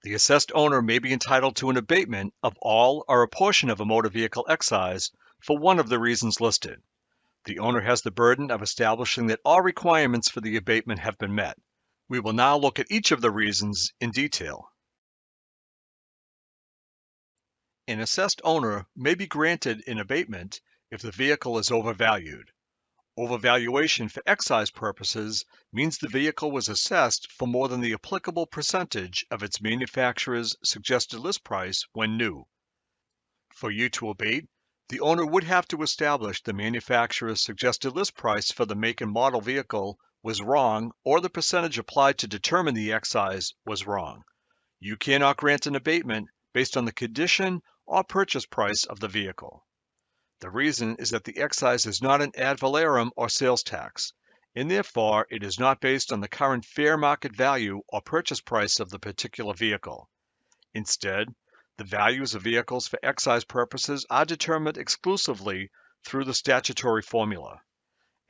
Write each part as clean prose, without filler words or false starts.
The assessed owner may be entitled to an abatement of all or a portion of a motor vehicle excise for one of the reasons listed. The owner has the burden of establishing that all requirements for the abatement have been met. We will now look at each of the reasons in detail. An assessed owner may be granted an abatement if the vehicle is overvalued. Overvaluation for excise purposes means the vehicle was assessed for more than the applicable percentage of its manufacturer's suggested list price when new. For you to abate, the owner would have to establish the manufacturer's suggested list price for the make and model vehicle was wrong, or the percentage applied to determine the excise was wrong. You cannot grant an abatement based on the condition or purchase price of the vehicle. The reason is that the excise is not an ad valorem or sales tax, and therefore it is not based on the current fair market value or purchase price of the particular vehicle. Instead, the values of vehicles for excise purposes are determined exclusively through the statutory formula.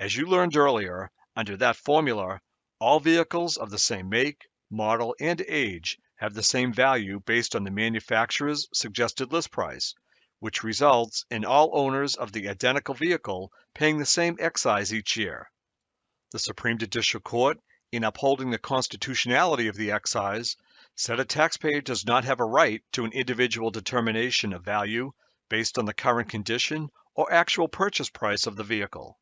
As you learned earlier, under that formula, all vehicles of the same make, model, and age have the same value based on the manufacturer's suggested list price, which results in all owners of the identical vehicle paying the same excise each year. The Supreme Judicial Court, in upholding the constitutionality of the excise, said a taxpayer does not have a right to an individual determination of value based on the current condition or actual purchase price of the vehicle.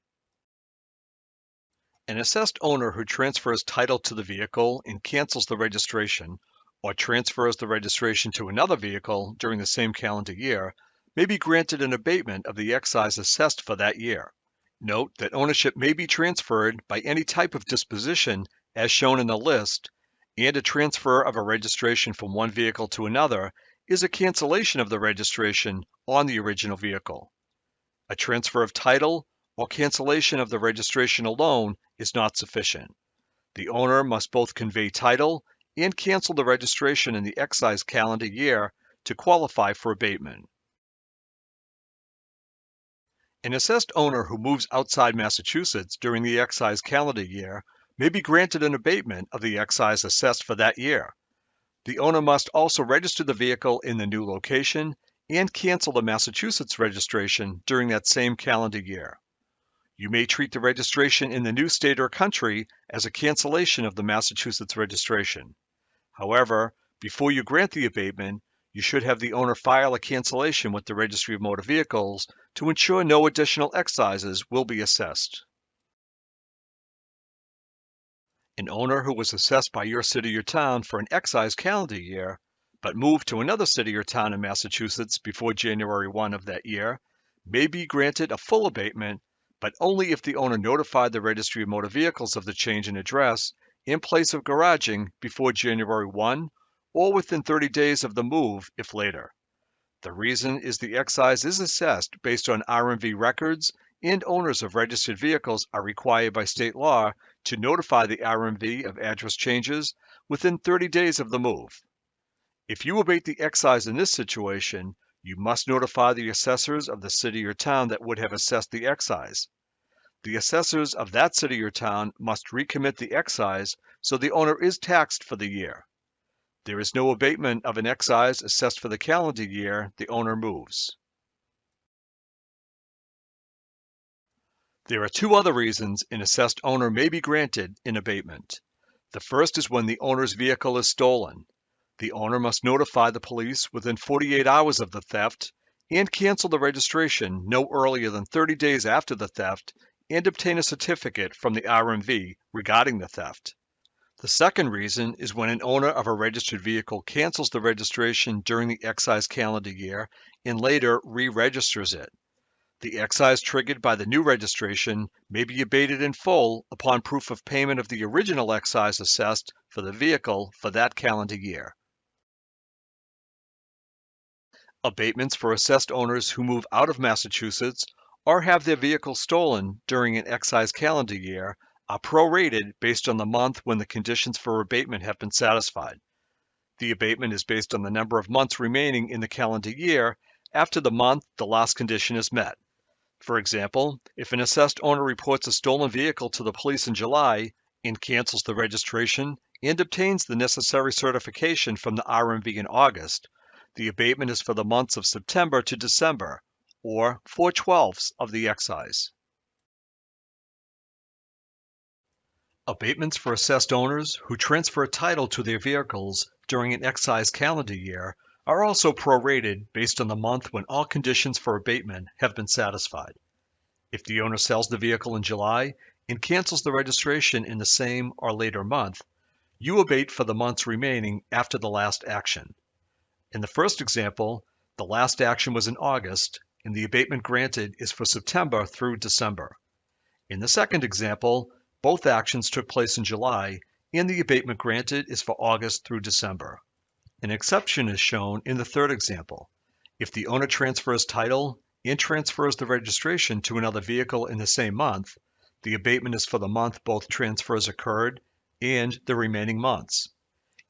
An assessed owner who transfers title to the vehicle and cancels the registration, or transfers the registration to another vehicle during the same calendar year, may be granted an abatement of the excise assessed for that year. Note that ownership may be transferred by any type of disposition as shown in the list, and a transfer of a registration from one vehicle to another is a cancellation of the registration on the original vehicle. A transfer of title or cancellation of the registration alone is not sufficient. The owner must both convey title and cancel the registration in the excise calendar year to qualify for abatement. An assessed owner who moves outside Massachusetts during the excise calendar year may be granted an abatement of the excise assessed for that year. The owner must also register the vehicle in the new location and cancel the Massachusetts registration during that same calendar year. You may treat the registration in the new state or country as a cancellation of the Massachusetts registration. However, before you grant the abatement, you should have the owner file a cancellation with the Registry of Motor Vehicles to ensure no additional excises will be assessed. An owner who was assessed by your city or town for an excise calendar year, but moved to another city or town in Massachusetts before January 1 of that year, may be granted a full abatement, but only if the owner notified the Registry of Motor Vehicles of the change in address and place of garaging before January 1 or within 30 days of the move if later. The reason is the excise is assessed based on RMV records, and owners of registered vehicles are required by state law to notify the RMV of address changes within 30 days of the move. If you abate the excise in this situation, you must notify the assessors of the city or town that would have assessed the excise. The assessors of that city or town must recommit the excise so the owner is taxed for the year. There is no abatement of an excise assessed for the calendar year the owner moves. There are two other reasons an assessed owner may be granted an abatement. The first is when the owner's vehicle is stolen. The owner must notify the police within 48 hours of the theft and cancel the registration no earlier than 30 days after the theft and obtain a certificate from the RMV regarding the theft. The second reason is when an owner of a registered vehicle cancels the registration during the excise calendar year and later re-registers it. The excise triggered by the new registration may be abated in full upon proof of payment of the original excise assessed for the vehicle for that calendar year. Abatements for assessed owners who move out of Massachusetts or have their vehicle stolen during an excise calendar year are prorated based on the month when the conditions for abatement have been satisfied. The abatement is based on the number of months remaining in the calendar year after the month the last condition is met. For example, if an assessed owner reports a stolen vehicle to the police in July and cancels the registration and obtains the necessary certification from the RMV in August, the abatement is for the months of September to December, or 4/12ths of the excise. Abatements for assessed owners who transfer a title to their vehicles during an excise calendar year are also prorated based on the month when all conditions for abatement have been satisfied. If the owner sells the vehicle in July and cancels the registration in the same or later month, you abate for the months remaining after the last action. In the first example, the last action was in August, and the abatement granted is for September through December. In the second example, both actions took place in July, and the abatement granted is for August through December. An exception is shown in the third example. If the owner transfers title and transfers the registration to another vehicle in the same month, the abatement is for the month both transfers occurred and the remaining months.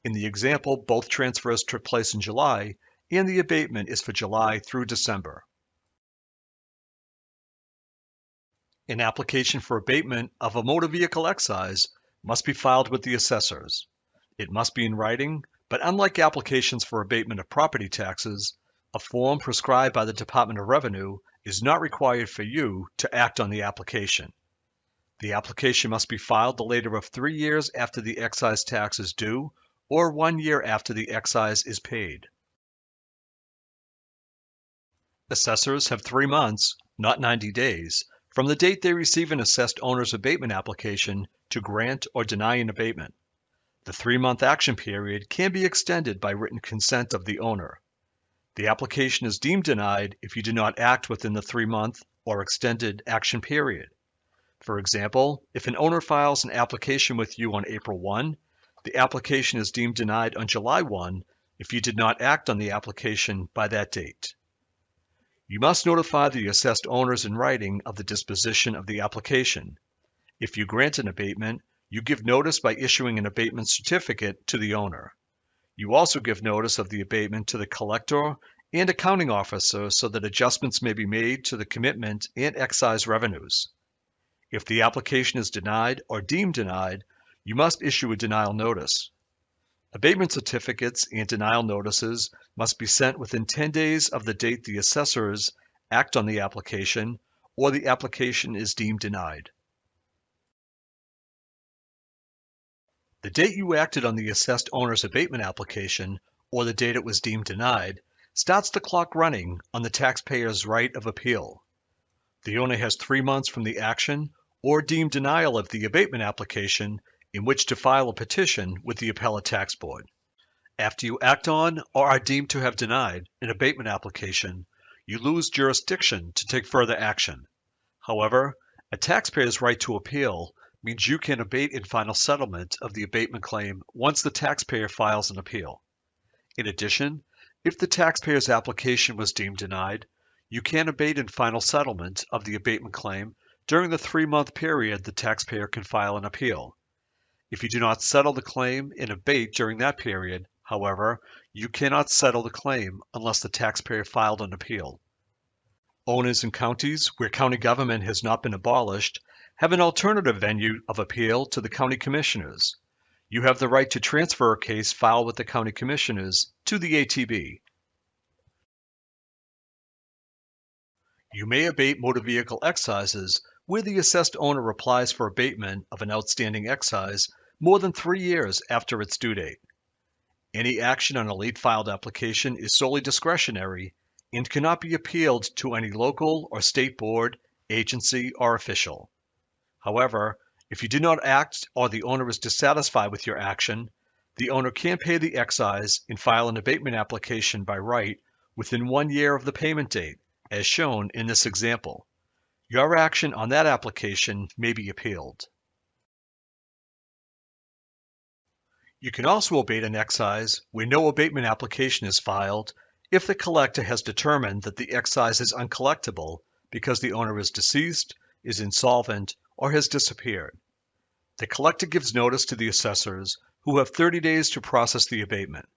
In the example, both transfers took place in July, and the abatement is for July through December. An application for abatement of a motor vehicle excise must be filed with the assessors. It must be in writing, but unlike applications for abatement of property taxes, a form prescribed by the Department of Revenue is not required for you to act on the application. The application must be filed the later of 3 years after the excise tax is due or 1 year after the excise is paid. Assessors have 3 months, not 90 days, from the date they receive an assessed owner's abatement application to grant or deny an abatement. The 3-month action period can be extended by written consent of the owner. The application is deemed denied if you do not act within the 3-month or extended action period. For example, if an owner files an application with you on April 1, the application is deemed denied on July 1 if you did not act on the application by that date. You must notify the assessed owners in writing of the disposition of the application. If you grant an abatement, you give notice by issuing an abatement certificate to the owner. You also give notice of the abatement to the collector and accounting officer so that adjustments may be made to the commitment and excise revenues. If the application is denied or deemed denied, you must issue a denial notice. Abatement certificates and denial notices must be sent within 10 days of the date the assessors act on the application or the application is deemed denied. The date you acted on the assessed owner's abatement application or the date it was deemed denied starts the clock running on the taxpayer's right of appeal. The owner has 3 months from the action or deemed denial of the abatement application in which to file a petition with the Appellate Tax Board. After you act on or are deemed to have denied an abatement application, you lose jurisdiction to take further action. However, a taxpayer's right to appeal means you can abate in final settlement of the abatement claim once the taxpayer files an appeal. In addition, if the taxpayer's application was deemed denied, you can abate in final settlement of the abatement claim during the 3-month period the taxpayer can file an appeal. If you do not settle the claim and abate during that period, however, you cannot settle the claim unless the taxpayer filed an appeal. Owners in counties where county government has not been abolished have an alternative venue of appeal to the county commissioners. You have the right to transfer a case filed with the county commissioners to the ATB. You may abate motor vehicle excises where the assessed owner applies for abatement of an outstanding excise more than 3 years after its due date. Any action on a late filed application is solely discretionary and cannot be appealed to any local or state board, agency, or official. However, if you do not act or the owner is dissatisfied with your action, the owner can pay the excise and file an abatement application by right within 1 year of the payment date, as shown in this example. Your action on that application may be appealed. You can also abate an excise where no abatement application is filed if the collector has determined that the excise is uncollectible because the owner is deceased, is insolvent, or has disappeared. The collector gives notice to the assessors, who have 30 days to process the abatement.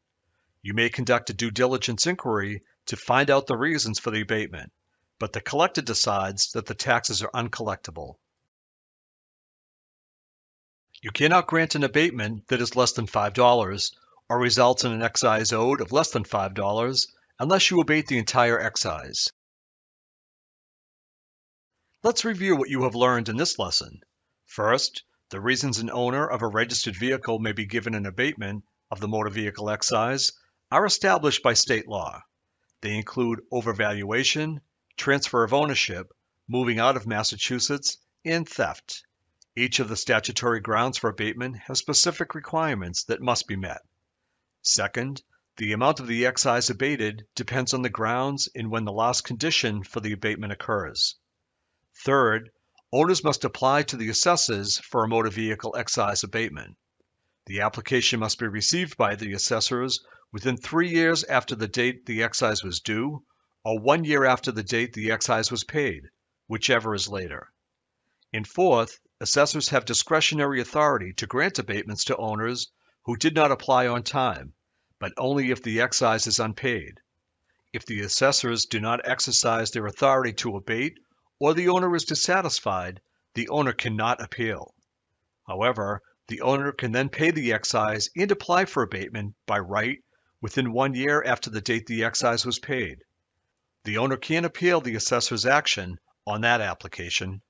You may conduct a due diligence inquiry to find out the reasons for the abatement, but the collector decides that the taxes are uncollectible. You cannot grant an abatement that is less than $5 or results in an excise owed of less than $5 unless you abate the entire excise. Let's review what you have learned in this lesson. First, the reasons an owner of a registered vehicle may be given an abatement of the motor vehicle excise are established by state law. They include overvaluation, transfer of ownership, moving out of Massachusetts, and theft. Each of the statutory grounds for abatement has specific requirements that must be met. Second, the amount of the excise abated depends on the grounds and when the last condition for the abatement occurs. Third, owners must apply to the assessors for a motor vehicle excise abatement. The application must be received by the assessors within 3 years after the date the excise was due, or 1 year after the date the excise was paid, whichever is later. And fourth, assessors have discretionary authority to grant abatements to owners who did not apply on time, but only if the excise is unpaid. If the assessors do not exercise their authority to abate, or the owner is dissatisfied, the owner cannot appeal. However, the owner can then pay the excise and apply for abatement by right within 1 year after the date the excise was paid. The owner can appeal the assessor's action on that application